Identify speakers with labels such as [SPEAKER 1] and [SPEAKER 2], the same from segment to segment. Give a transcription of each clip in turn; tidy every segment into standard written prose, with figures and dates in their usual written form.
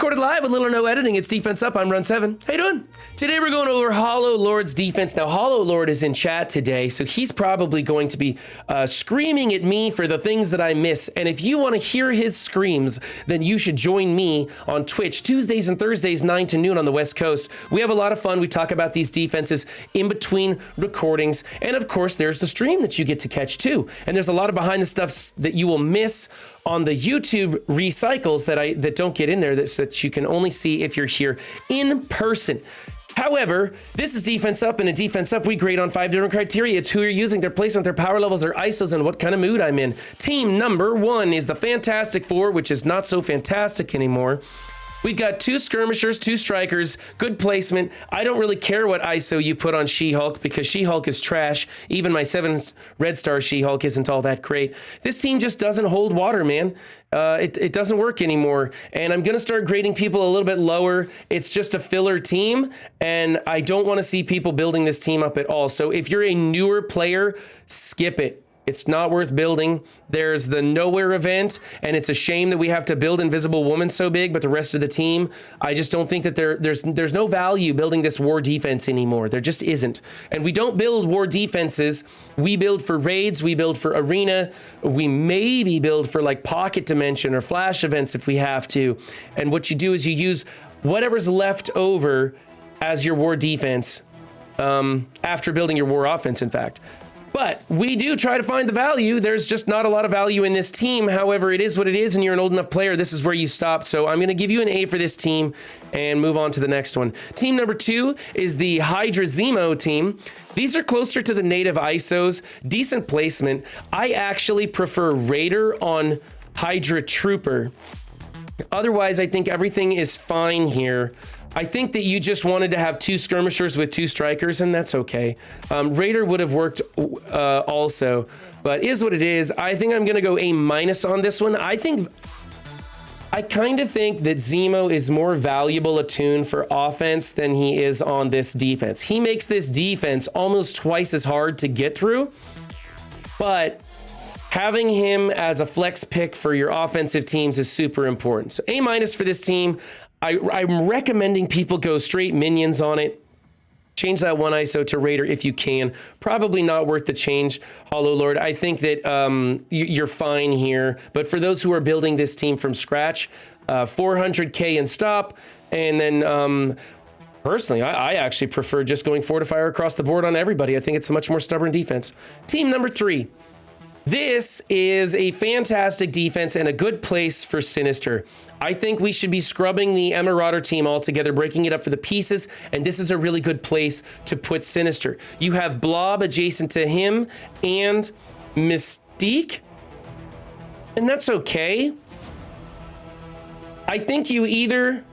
[SPEAKER 1] Recorded live with little or no editing. It's Defense Up. I'm Run 7. How you doing? Today we're going over Hollowlord's defense. Now, Hollowlord is in chat today, so he's probably going to be screaming at me for the things that I miss. And if you want to hear his screams, then you should join me on Twitch Tuesdays and Thursdays, 9 to noon on the West Coast. We have a lot of fun. We talk about these defenses in between recordings. And of course, there's the stream that you get to catch too. And there's a lot of behind the stuff that you will miss on the YouTube recycles that don't get in there that you can only see if you're here in person. However, this is Defense Up, and in Defense Up, we grade on 5 different criteria. It's who you're using, their placement, their power levels, their ISOs, and what kind of mood I'm in. Team number 1 is the Fantastic Four, which is not so fantastic anymore. We've got 2 skirmishers, 2 strikers, good placement. I don't really care what ISO you put on She-Hulk because She-Hulk is trash. Even my 7 Red Star She-Hulk isn't all that great. This team just doesn't hold water, man. It doesn't work anymore. And I'm going to start grading people a little bit lower. It's just a filler team, and I don't want to see people building this team up at all. So if you're a newer player, skip it. It's not worth building. There's the Nowhere event, and it's a shame that we have to build Invisible Woman so big, but the rest of the team, I just don't think that there's no value building this war defense anymore. There just isn't. And we don't build war defenses. We build for raids. We build for arena. We maybe build for like pocket dimension or flash events if we have to. And what you do is you use whatever's left over as your war defense after building your war offense, in fact. But we do try to find the value. There's just not a lot of value in this team. However, it is what it is, and you're an old enough player. This is where you stop. So I'm going to give you an A for this team and move on to the next one. Team number 2 is the Hydra Zemo team. These are closer to the native ISOs. Decent placement. I actually prefer Raider on Hydra Trooper. Otherwise, I think everything is fine here. I think that you just wanted to have 2 skirmishers with 2 strikers, and that's okay. Raider would have worked also, but is what it is. I think I'm going to go A- on this one. I kind of think that Zemo is more valuable a tune for offense than he is on this defense. He makes this defense almost twice as hard to get through, but having him as a flex pick for your offensive teams is super important. So A- for this team. I'm recommending people go straight minions on it. Change that 1 ISO to Raider if you can. Probably not worth the change, Hollowlord. I think that you're fine here. But for those who are building this team from scratch, 400K and stop. And then personally, I actually prefer just going Fortifier across the board on everybody. I think it's a much more stubborn defense. Team number 3. This is a fantastic defense and a good place for Sinister. I think we should be scrubbing the Marauder team altogether, breaking it up for the pieces, and this is a really good place to put Sinister. You have Blob adjacent to him and Mystique, and that's okay. I think you either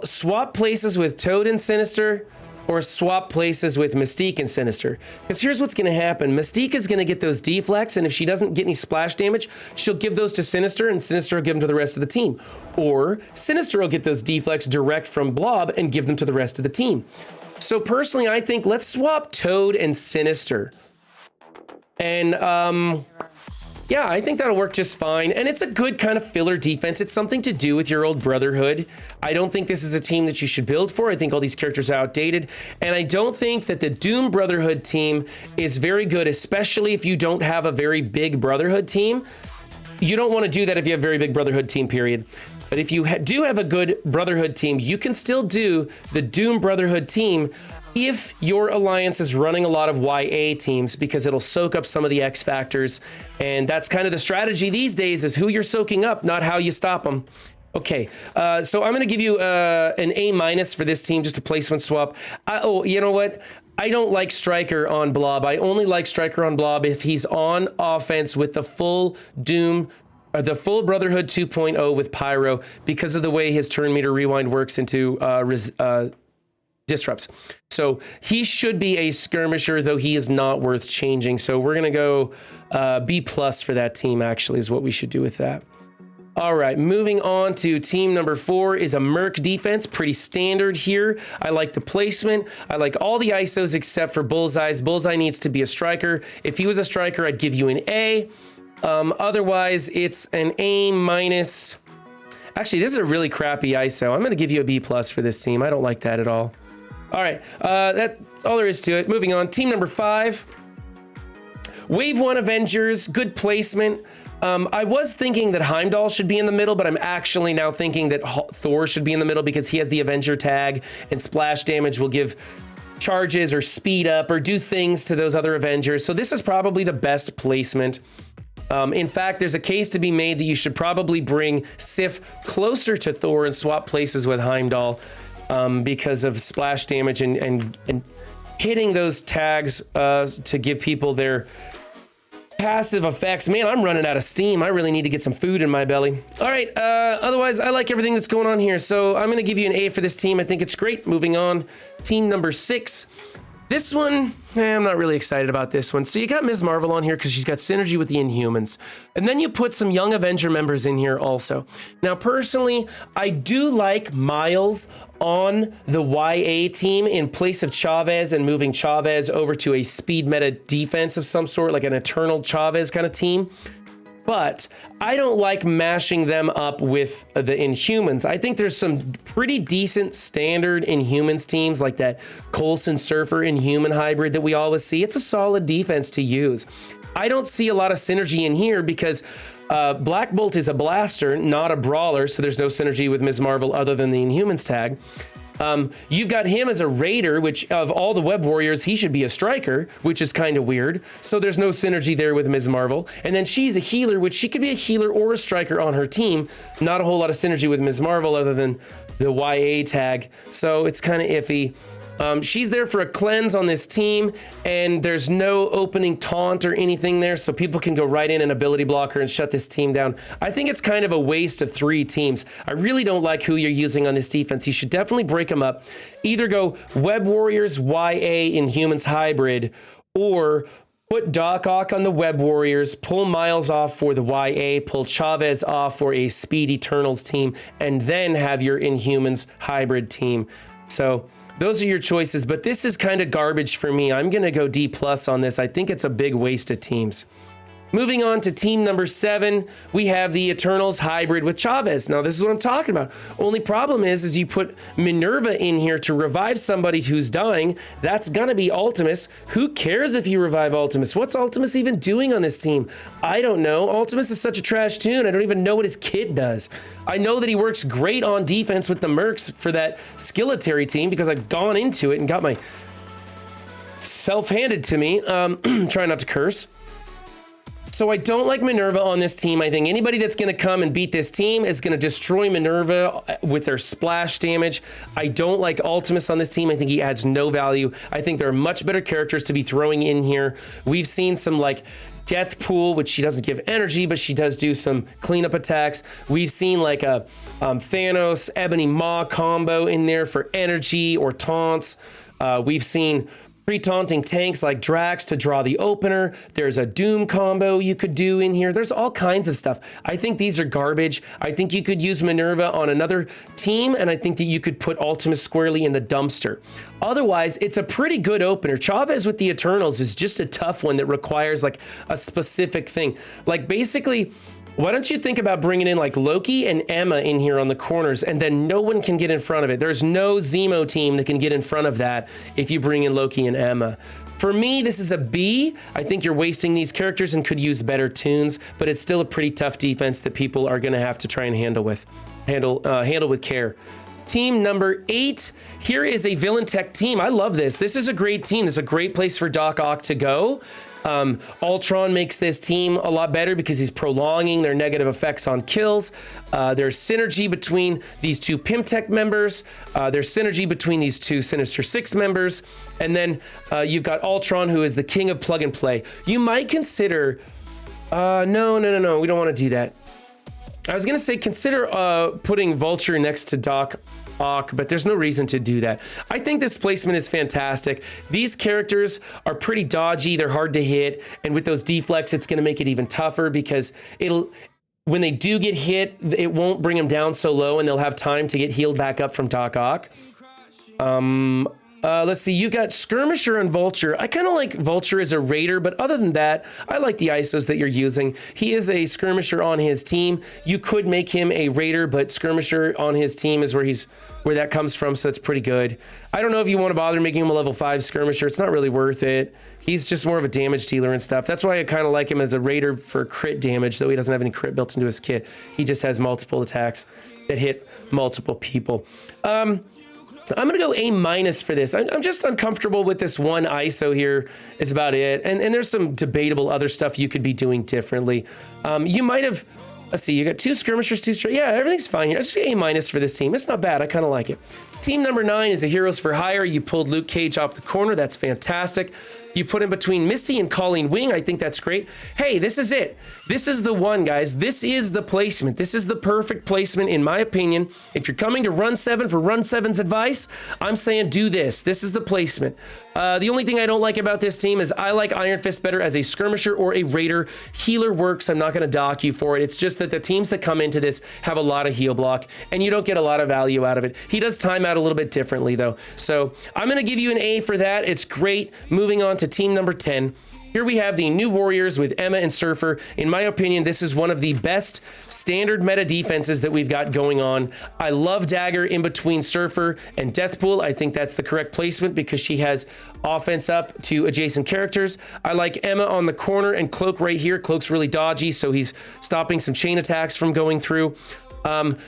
[SPEAKER 1] swap places with Toad and Sinister, or swap places with Mystique and Sinister. Because here's what's going to happen. Mystique is going to get those deflects, and if she doesn't get any splash damage, she'll give those to Sinister, and Sinister will give them to the rest of the team. Or Sinister will get those deflects direct from Blob and give them to the rest of the team. So personally, I think let's swap Toad and Sinister. And yeah, I think that'll work just fine. And it's a good kind of filler defense. It's something to do with your old Brotherhood. I don't think this is a team that you should build for. I think all these characters are outdated. And I don't think that the Doom Brotherhood team is very good, especially if you don't have a very big Brotherhood team. You don't want to do that if you have a very big Brotherhood team, period. But if you do have a good Brotherhood team, you can still do the Doom Brotherhood team if your alliance is running a lot of YA teams, because it'll soak up some of the X factors. And that's kind of the strategy these days, is who you're soaking up, not how you stop them. Okay, so I'm going to give you an A- for this team, just a placement swap. Oh, you know what? I don't like Striker on Blob. I only like Striker on Blob if he's on offense with the full Doom, or the full Brotherhood 2.0 with Pyro, because of the way his turn meter rewind works into disrupts. So he should be a skirmisher, though he is not worth changing. So we're going to go B+ for that team, actually, is what we should do with that. All right, moving on to team number 4 is a Merc defense. Pretty standard here. I like the placement. I like all the ISOs except for Bullseye's. Bullseye needs to be a striker. If he was a striker, I'd give you an A. Otherwise, it's an A-. Actually, this is a really crappy ISO. I'm going to give you a B+ for this team. I don't like that at all. All right, that's all there is to it. Moving on, team number 5. Wave 1 Avengers, good placement. I was thinking that Heimdall should be in the middle, but I'm actually now thinking that Thor should be in the middle because he has the Avenger tag, and splash damage will give charges or speed up or do things to those other Avengers. So this is probably the best placement. In fact, there's a case to be made that you should probably bring Sif closer to Thor and swap places with Heimdall because of splash damage and hitting those tags to give people their passive effects. Man, I'm running out of steam. I really need to get some food in my belly. All right, otherwise, I like everything that's going on here. So I'm going to give you an A for this team. I think it's great. Moving on, team number 6. This one, I'm not really excited about this one. So you got Ms. Marvel on here because she's got synergy with the Inhumans. And then you put some young Avenger members in here also. Now, personally, I do like Miles on the YA team in place of Chavez and moving Chavez over to a speed meta defense of some sort, like an Eternal Chavez kind of team. But I don't like mashing them up with the Inhumans. I think there's some pretty decent standard Inhumans teams like that Coulson Surfer Inhuman hybrid that we always see. It's a solid defense to use. I don't see a lot of synergy in here because Black Bolt is a blaster, not a brawler, so there's no synergy with Ms. Marvel other than the Inhumans tag. You've got him as a raider, which of all the web warriors, he should be a striker, which is kind of weird. So there's no synergy there with Ms. Marvel. And then she's a healer, which she could be a healer or a striker on her team. Not a whole lot of synergy with Ms. Marvel other than the YA tag. So it's kind of iffy. She's there for a cleanse on this team, and there's no opening taunt or anything there, so people can go right in and ability block her and shut this team down. I think it's kind of a waste of 3 teams. I really don't like who you're using on this defense. You should definitely break them up. Either go Web Warriors, YA, Inhumans hybrid, or put Doc Ock on the Web Warriors, pull Miles off for the YA, pull Chavez off for a Speed Eternals team, and then have your Inhumans hybrid team. So those are your choices, but this is kind of garbage for me. I'm going to go D+ on this. I think it's a big waste of teams. Moving on to team number 7, we have the Eternals hybrid with Chavez. Now, this is what I'm talking about. Only problem is you put Minerva in here to revive somebody who's dying. That's gonna be Ultimus. Who cares if you revive Ultimus? What's Ultimus even doing on this team? I don't know. Ultimus is such a trash tune. I don't even know what his kit does. I know that he works great on defense with the Mercs for that Skilletary team because I've gone into it and got my self handed to me. Try not to curse. So I don't like Minerva on this team. I think anybody that's going to come and beat this team is going to destroy Minerva with their splash damage. I don't like Ultimus on this team. I think he adds no value. I think there are much better characters to be throwing in here. We've seen some like Death Pool, which she doesn't give energy, but she does do some cleanup attacks. We've seen like a Thanos Ebony Maw combo in there for energy or taunts. We've seen pre-taunting tanks like Drax to draw the opener. There's a Doom combo you could do in here. There's all kinds of stuff. I think these are garbage. I think you could use Minerva on another team, and I think that you could put Ultimus squarely in the dumpster. Otherwise, it's a pretty good opener. Chavez with the Eternals is just a tough one that requires like a specific thing. Like basically, why don't you think about bringing in like Loki and Emma in here on the corners, and then no one can get in front of it. There's no Zemo team that can get in front of that if you bring in Loki and Emma. For me, this is a B. I think you're wasting these characters and could use better tunes, but it's still a pretty tough defense that people are going to have to try and handle with care. Team number 8. Here is a villain tech team. I love this. This is a great team. This is a great place for Doc Ock to go. Ultron makes this team a lot better because he's prolonging their negative effects on kills. There's synergy between these 2 Pimtech members. There's synergy between these 2 Sinister 6 members. And then you've got Ultron, who is the king of plug and play. You might consider... No. We don't want to do that. I was going to say consider putting Vulture next to Doc Ock, but there's no reason to do that. I think this placement is fantastic. These characters are pretty dodgy. They're hard to hit. And with those deflects, it's going to make it even tougher because when they do get hit, it won't bring them down so low and they'll have time to get healed back up from Doc Ock. Let's see, you've got Skirmisher and Vulture. I kind of like Vulture as a raider, but other than that, I like the ISOs that you're using. He is a Skirmisher on his team. You could make him a raider, but Skirmisher on his team is where that comes from, so that's pretty good. I don't know if you want to bother making him a level 5 Skirmisher. It's not really worth it. He's just more of a damage dealer and stuff. That's why I kind of like him as a raider for crit damage, though he doesn't have any crit built into his kit. He just has multiple attacks that hit multiple people. I'm going to go A- for this. I'm just uncomfortable with this one ISO here is about it. And there's some debatable other stuff you could be doing differently. You might have, let's see, you got 2 Skirmishers, 2 straight. Yeah, everything's fine here. Let's just A- for this team. It's not bad. I kind of like it. Team number 9 is a Heroes for Hire. You pulled Luke Cage off the corner. That's fantastic. You put in between Misty and Colleen Wing. I think that's great. Hey, this is it. This is the one, guys. This is the placement. This is the perfect placement, in my opinion. If you're coming to Run 7 for Run 7's advice, I'm saying do this. This is the placement. The only thing I don't like about this team is I like Iron Fist better as a Skirmisher or a Raider. Healer works. I'm not going to dock you for it. It's just that the teams that come into this have a lot of heal block, and you don't get a lot of value out of it. He does time out a little bit differently, though. So I'm going to give you an A for that. It's great. Moving on to team number 10. Here we have the New Warriors with Emma and Surfer. In my opinion, this is one of the best standard meta defenses that we've got going on. I love Dagger in between Surfer and Deathpool. I think that's the correct placement because she has offense up to adjacent characters. I like Emma on the corner and Cloak right here. Cloak's really dodgy, so he's stopping some chain attacks from going through.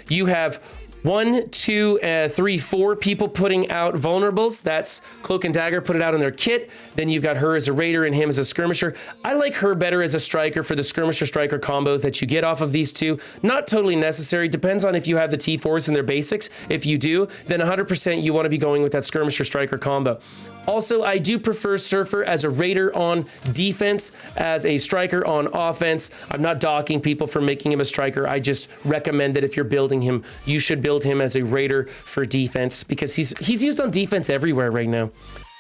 [SPEAKER 1] You have 1, 2, 3, 4 people putting out vulnerables. That's Cloak and Dagger put it out in their kit. Then you've got her as a raider and him as a skirmisher. I like her better as a striker for the skirmisher striker combos that you get off of these two. Not totally necessary. Depends on if you have the T4s in their basics. If you do, then 100% you want to be going with that skirmisher striker combo. Also, I do prefer Surfer as a raider on defense, as a striker on offense. I'm not docking people for making him a striker. I just recommend that if you're building him, you should build him as a raider for defense because he's used on defense everywhere right now.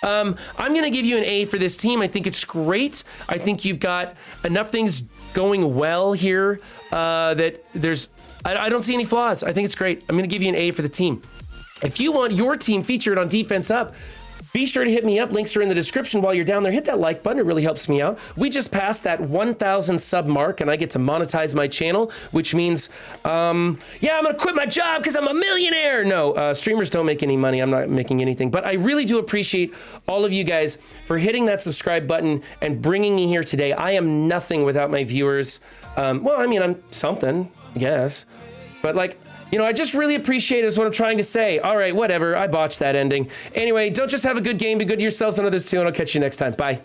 [SPEAKER 1] I'm going to give you an A for this team. I think it's great. I think you've got enough things going well here that I don't see any flaws. I think it's great. I'm going to give you an A for the team. If you want your team featured on Defense Up, be sure to hit me up. Links are in the description while you're down there. Hit that like button. It really helps me out. We just passed that 1,000 sub mark, and I get to monetize my channel, which means, yeah, I'm going to quit my job because I'm a millionaire. No, streamers don't make any money. I'm not making anything. But I really do appreciate all of you guys for hitting that subscribe button and bringing me here today. I am nothing without my viewers. Well, I mean, I'm something, I guess. But, like, you know, I just really appreciate it is what I'm trying to say. All right, whatever. I botched that ending. Anyway, don't just have a good game. Be good to yourselves and others too, and I'll catch you next time. Bye.